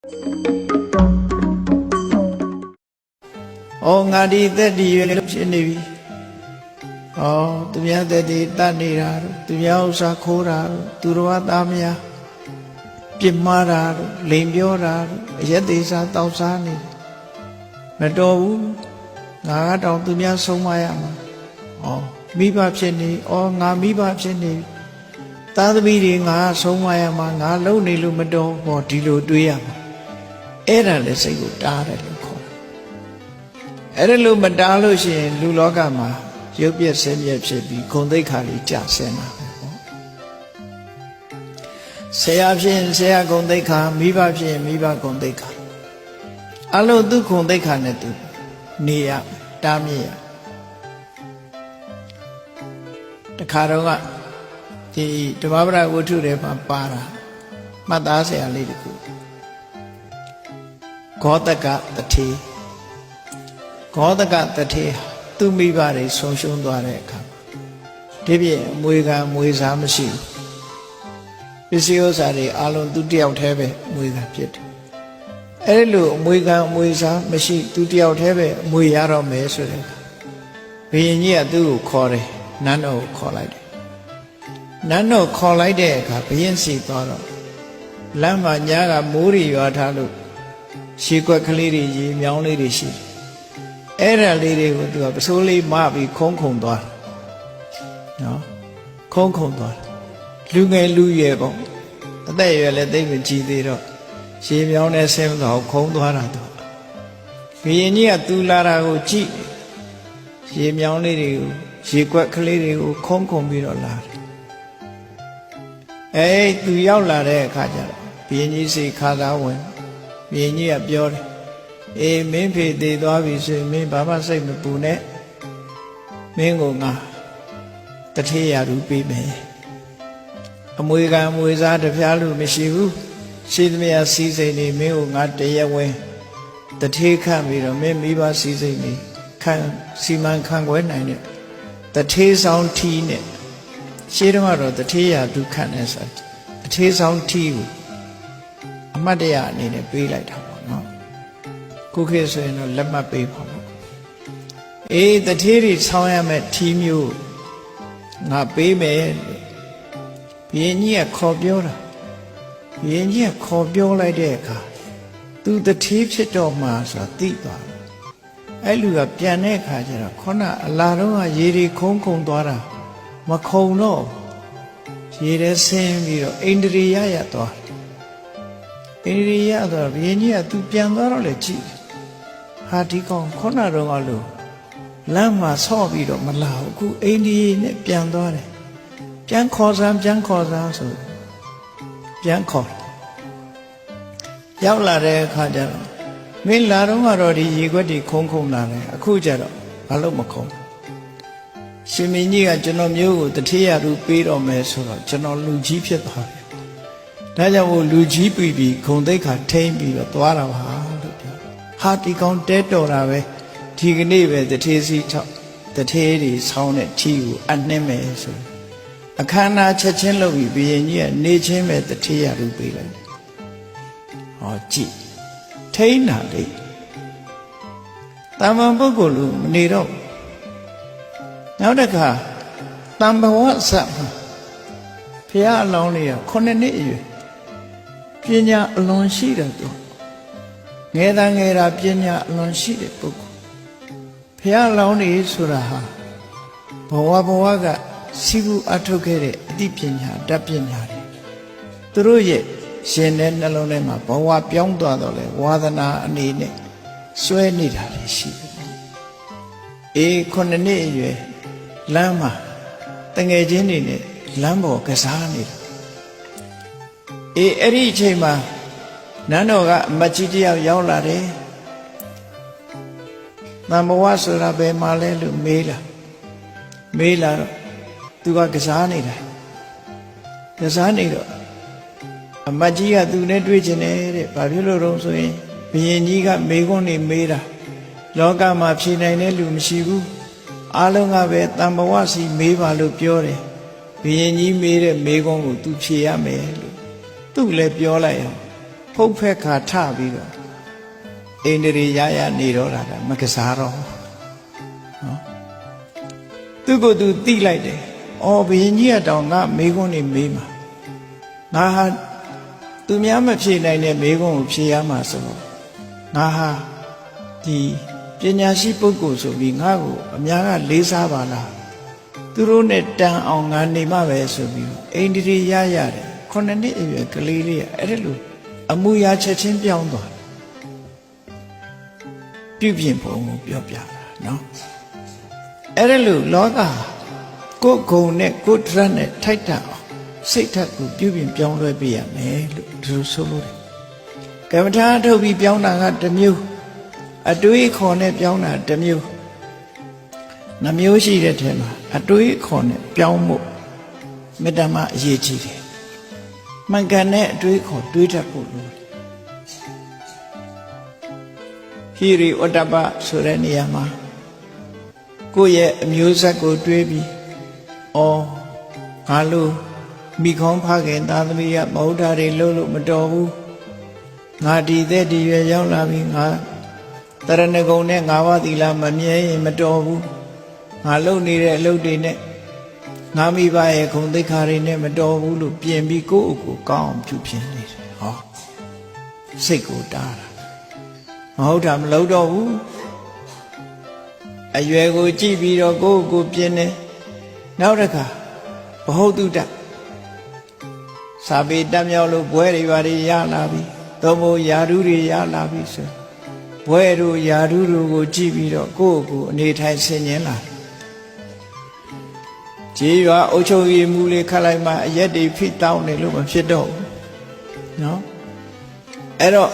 Oh, ngadi tadi you look sini. Oh, tu biar tadi tani rar, tu biar usah korar, tu ruat amya, pimarar, lembiorar, jadi sa tahu sani. Medow, ngah tahu tu biar somaya ma. Oh, mibab sini, oh ngah mibab sini. Tadi biri ngah somaya ma, ngah lau ni lu medow, oh dilu duya ma. Era le sego tara le ko. Era lu medalo si lu loga ma, yopye semye psebi, kondai kali jasena. Saya psen saya kondai ka, miba psen miba kondai ka. Alo tu kondai ka ne tu, niya, damiya. Takaronga, di demabra wutu re pa para, mata saya lidiku. Godaka tati Godaka tati tu mi bari sonshon dware ka Dibi muiga muisa masi Visio sari alon tu tiaw thebe muiga phit Elu muiga muisa masi tu tiaw thebe mui ya ro me so de Byin ji ka tu ko khaw de nan no ko khaw lai de Nan no khaw lai de akha byin si twa ro Lam ma nya ka mori ywa tha loရှိကွက်ကလေးတွေရေမြောင်းလေးတွေရှိအဲ့ဒါလေးတွေကိုသူကပစိုးလေးမပြီးခုံးခုံသွားနော်ခုံးခုံသွားလူငယ်လူရွယ်ပေါ့အသက်ရွယ်လည်းသိမကြည့်သေးတော့ရေမြောင်းနဲ့ဆင်းတော့ခုံးသွားတာသူဘုရင်ကြီးကသူလာတာကိုကြည့်ရေမြောင်းလေးတွေကိုရေကွက်ကလေးတွေကိုခုံးခုံပြီးတော့လာတယ်သူရောက်လာတဲ့အခါကျတော့ဘုရင်ကြီးစိတ်ခါသားဝင်ဘုရင်ကြီးကပြောတယ်အေးမင်းဖေတည်သွားပြီဆိုရင်မင်းဘာမှစိတ်မပူနဲ့မင်းကိုငါတထေးရူပေးမယ်အမွေခံအမွေစားတပြားလို့မရှိဘူးရှိသမျှစီးစိမ်နေမင်းကိုငါတရက်ဝင်တထေးခန့်ပြီးတော့မင်းမိဘစီးစိမ်နေခံစီမံခန့်ခွဲနိုင်တဲ့တထေးဆောင်ထီးနဲ့ရှင်းတော့တထေးရူခန့်နေဆိုတထေးဆောင်ထီးကိုအမတ်တရအနေနဲ့ပေးလိုက်တာပေါ့နော်ခုခေတ်ဆိုရင်တော့လက်မှတ်ပေးပါပေါ့အေးတထေးတွေဆောင်းရမယ်ထီးမျိုးငါပေးမယ်ဘုရင်ကြီးကခေါ်ပြောတာဘုရင်ကြီးကခေါ်ပြောလိုက်တဲ့အခါသူတထေးဖြစ်တော့မှဆိုတာသိသွားတယ်အဲ့လူကပြန်တဲ့အခါကျတော့ခုနအလာတော့ကရေတွေခုံးခုံသွားတာမခုံတော့ရေထဲဆင်းပြီးတော့အိန္ဒြေရရသွားအိန္ဒြေရတော့ဘုရင်ကြီးကသူပြန်သွားတော့လေကြည့်ဟာဒီကောင်ခုနတော့ကလို့လမ်းမှာဆော့ပြီးတော့မလာဘူးအခုအိန္ဒြေနဲ့ပြန်သွားတယ်ပြန်ခေါ်စမ်းဆိုပြန်ခေါ်ရောက်လာတဲ့အခါကျတော့မင်းလာတော့ကတော့ဒီရေခွက်တွေခုံလာတယ်အခုကျတော့ဘာလို့မခုံရှင်မင်းကြီးကကျွန်တော်မျိုးကိုတထေးရူပေးတော့မယ်ဆိုတော့ကျွန်တော်လူကြီးဖြစ်သွားတယ်ဒါကြောင့်မို့လူကြီးပြီးဂုံသိက္ခာထိမ့်ပြီးတော့သွားတာပါလို့ပြောဟာဒီကောင်တဲတော်တာပဲဒီကနေ့ပဲတထေးစီထောက်တထေးတွေဆောင်းတဲ့ထီကိုအနှင်းမယ်ဆိုအခမ်းအနားချက်ချင်းလုပ်ပြီးဘုရင်ကြီးကနေချင်းပဲတထေးရူပေးလိုက်ဟောကြည့်ထိန်းတာလေတာမန်ပုဂ္ဂိုလ်လူမနေတော့နောက်တစ်ခါတံဘဝဆက်ဘုရားအလောင်းလေးက9နှစ်အရွယ်ပညာအလွန်ရှိတယ်သူငယ်တာပညာအလွန်ရှိတဲ့ပုဂ္ဂိုလ်ဘုရားအလောင်းလေးဆိုတာဟာဘဝကစီးပူအထုတ်ခဲ့တဲ့အသိပညာတတ်ပညာတွေသူတို့ရဲ့ရှင်တဲ့နှလုံးထဲမှာဘဝပြောင်းသွားတော့လေဝါသနာအနေနဲ့စွဲနေတာလည်းရှိတယ်အေး9နှစ်အရွယ်လမ်းမှာတငယ်ချင်းတွေနဲ့လမ်းပေါ်ကစားနေတာအေးအဲ့ဒီအချိန်မှာနန်းတော်ကအမတ်ကြီးတယောက်ရောက်လာတယ်သံဘဝဆိုတာဘယ်မှာလဲလို့မေးလာတော့သူကကစားနေတာနေတော့အမတ်ကြီးကသူနဲ့တွေ့ချင်တယ်တဲ့ဘာဖြစ်လို့တော့ဆိုရင်ဘုရင်ကြီးကမေးခွန်းနေမေးတာလောကမှာဖြေနိုင်တဲ့လူမရှိဘူးအားလုံးကပဲတံဘဝစီမေးပါလို့ပြောတယ်ဘုရင်ကြီးမေးတဲ့မေးခွန်းကိုသူဖြေရမယ်လို့သူ့လည်းပြောလိုက်အောင် ဖုတ်ဖက်ခါထပြီးတော့အိန္ဒြေရနေတော့တာမကစားတော့နော်သူကသူတိလိုက်တယ်အော်ဘုရင်ကြီးကတောင်ငါမေခွန်းနေမေးမှာငါဟာသူများမဖြေနိုင်တဲ့မေခွန်းကိုဖြေရမှာဆိုတော့ငါဟာဒီပညာရှိပုဂ္ဂိုလ်ဆိုပြီးငါ့ကိုအများကလေးစားပါလားသူတို့နဲ့တန်အောင်ငါနေမှပဲဆိုပြီးအိန္ဒြေရရတယ်9နှစ်အရွယ်ကလေးလေးအဲ့ဒါလိုအမူအရာချက်ချင်းပြောင်းသွားပြုပြင်ပုံကိုပြောပြတာနော်အဲ့ဒါလိုလောကကိုယ်ဂုံနဲ့ကိုယ်ဒရတ်နဲ့ထိုက်တန်အောင်စိတ်ဓာတ်ကိုပြုပြင်ပြောင်းလဲပေးရမယ်လို့ဒီလိုဆိုလို့တယ်ကမ္မထာထုတ်ပြီးပြောင်းတာကတစ်မျိုးအတွေးခေါ်နဲ့ပြောင်းတာတစ်မျိုးနှမျိုးရှိတဲ့ထဲမှာအတွေးခေါ်နဲ့ပြောင်းဖို့မေတ္တာမအရေးကြီးတယ်မှန်ကန်တဲ့အတွေးခေါ်တွေးတတ်ဖို့လိုတယ်ဟိရိဩတ္တပဆိုတဲ့နေရာမှာကိုယ့်ရဲ့အမျိုးဆက်ကိုတွေးပြီးအော်ငါလို့မိခေါင်းဖခင်သားသမီးကမဟုတ်တာတွေလုပ်လို့မတော်ဘူးငါဒီသက်ဒီရွယ်ရောက်လာပြီငါတရဏဂုံနဲ့ငါးပါးသီလမမြဲရင်မတော်ဘူးငါလုပ်နေတဲ့အလုပ်တွေနဲ့ငါမိဘရဲ့ဂုဏ်သိက္ခာတွေနဲ့မတော်ဘူးလို့ပြင်ပြီးကိုယ့်အကိုကောင်းအောင်ပြုပြင်နေတယ်ဟောစိတ်ကိုတားတာမဟုတ်တာမလုပ်တော့ဘူးအရွယ်ကိုကြည့်ပြီးတော့ကိုယ့်ကိုပြင်နေနောက်တစ်ခါဘဟုတ်တုတ္တစာပေတက်မြောက်လို့ဘွဲတွေဘာတွေရလာပြီသို့မဟုတ်ယာဓုတွေရလာပြီဆိုဘွဲတို့ယာဓုတို့ကိုကြည့်ပြီးတော့ကိုယ့်ကိုအနေထိုင်ဆင်ញင်လာခြေရွာအုပ်ချုပ်ရေးမှုလေးခတ်လိုက်မှအရက်တွေဖိတောင်းနေလို့မဖြစ်တော့ဘူးနော်အဲ့တော့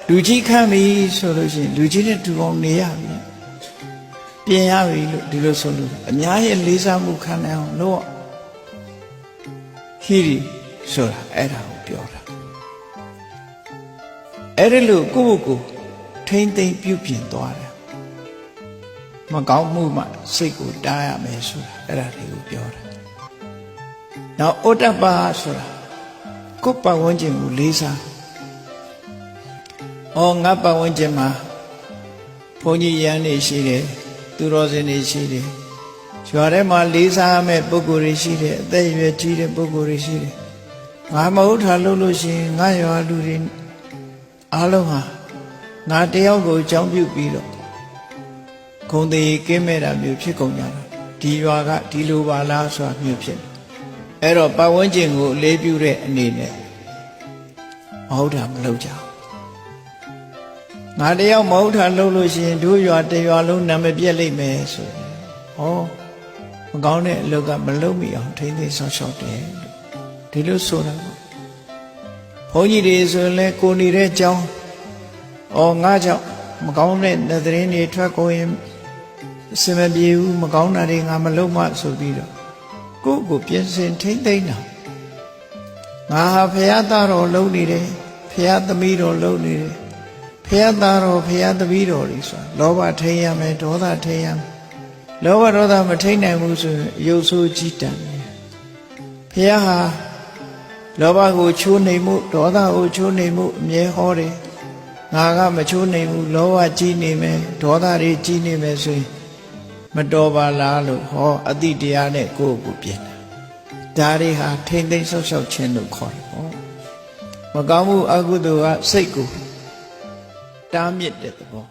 လူကြီးခံပြီဆိုလို့ရှိရင်လူကြီးနဲ့တူအောင်နေရပြီပြင်ရပြီလို့ဒီလိုဆိုလို့အများရဲ့လေးစားမှုခံနိုင်အောင်လို့ဟိရိဆိုတာအဲ့ဒါကိုပြောတာအဲ့ဒီလိုကိုယ့်ကိုထိမ့်သိမ့်ပြုပြင်သွားတယ်မကောင်းမှုမှစိတ်ကိုတားရမယ်ဆိုတာအဲ့ဒါတွေကိုပြောတာနောက်ဩတ္တပဆိုတာကိုယ်ပတ်ဝန်းကျင်ကိုလေးစားငါပတ်ဝန်းကျင်မှာဘုန်းကြီးရန်နေရှိတယ်သူတော်စင်တွေရှိတယ်ရွာထဲမှာလေးစားမဲ့ပုဂ္ဂိုလ်တွေရှိတယ်အသက်အရွယ်ကြီးတဲ့ပုဂ္ဂိုလ်တွေရှိတယ်ငါမဟုတ်တာလုပ်လို့ရှိရင်ငါရွာလူတွေအားလုံးဟာငါတယောက်ကိုအကြောင်းပြုပြီးတော့ဂုံသေးကင်းမဲ့တာမျိုးဖြစ်ကုန်ကြတာဒီရွာကဒီလိုပါလားဆိုတာမျိုးဖြစ်အဲ့တော့ပတ်ဝန်းကျင်ကိုအလေးပြုတဲ့အနေနဲ့မဟုတ်တာမလုပ်ကြငါတယောက်မဟုတ်တာလုပ်လို့ရှိရင်တို့ရွာတရွာလုံးနာမပြက်လိမ့်မယ်ဆိုရင်မကောင်းတဲ့အလုပ်ကမလုပ်မိအောင်ထိမ့်သိမ်းဆောက်ရှောက်တယ်ဒီလိုဆိုတာဘုန်းကြီးတွေဆိုရင်လည်းကိုနေတဲ့ကြောင်းငါကြောင့်မကောင်းတဲ့သတင်းတွေထွက်ကုန်ရင်အစမပြေဘူးမကောင်းတာတွေငါမလုပ်မှဆိုပြီးတော့ကိုယ့်ကိုပြင်ဆင်ထိမ့်သိမ်းတာငါဟာဖရာသားတော်လုပ်နေတယ်ဖရာသမီးတော်လုပ်နေတယ်ဖရာသားတော်ဖရာသမီးတော်တွေဆိုတာလောဘထိန်ရမယ်ဒေါသထိန်ရမယ်လောဘဒေါသမထိန်နိုင်ဘူးဆိုရင်ရုပ်ဆိုးကြီးတန်တယ်ဖရာဟာလောဘကိုချိုးနှိမ်မှုဒေါသကိုချိုးနှိမ်မှုအမြဲဟောတယ်ငါကမချိုးနှိမ်ဘူးလောဘကြီးနေမယ်ဒေါသတွေကြီးနေမယ်ဆိုရင်မတော်ပါလားလို့ဟောအတိတရားနဲ့ကိုယ့်ကိုပြင်တာဒါတွေဟာထိမ့်သိမ်းဆောက်ရှောက်ခြင်းလို့ခေါ်တယ်ဟောမကောင်းမှုအကုသိုလ်ကစိတ်ကိုတားမြစ်တဲ့သဘော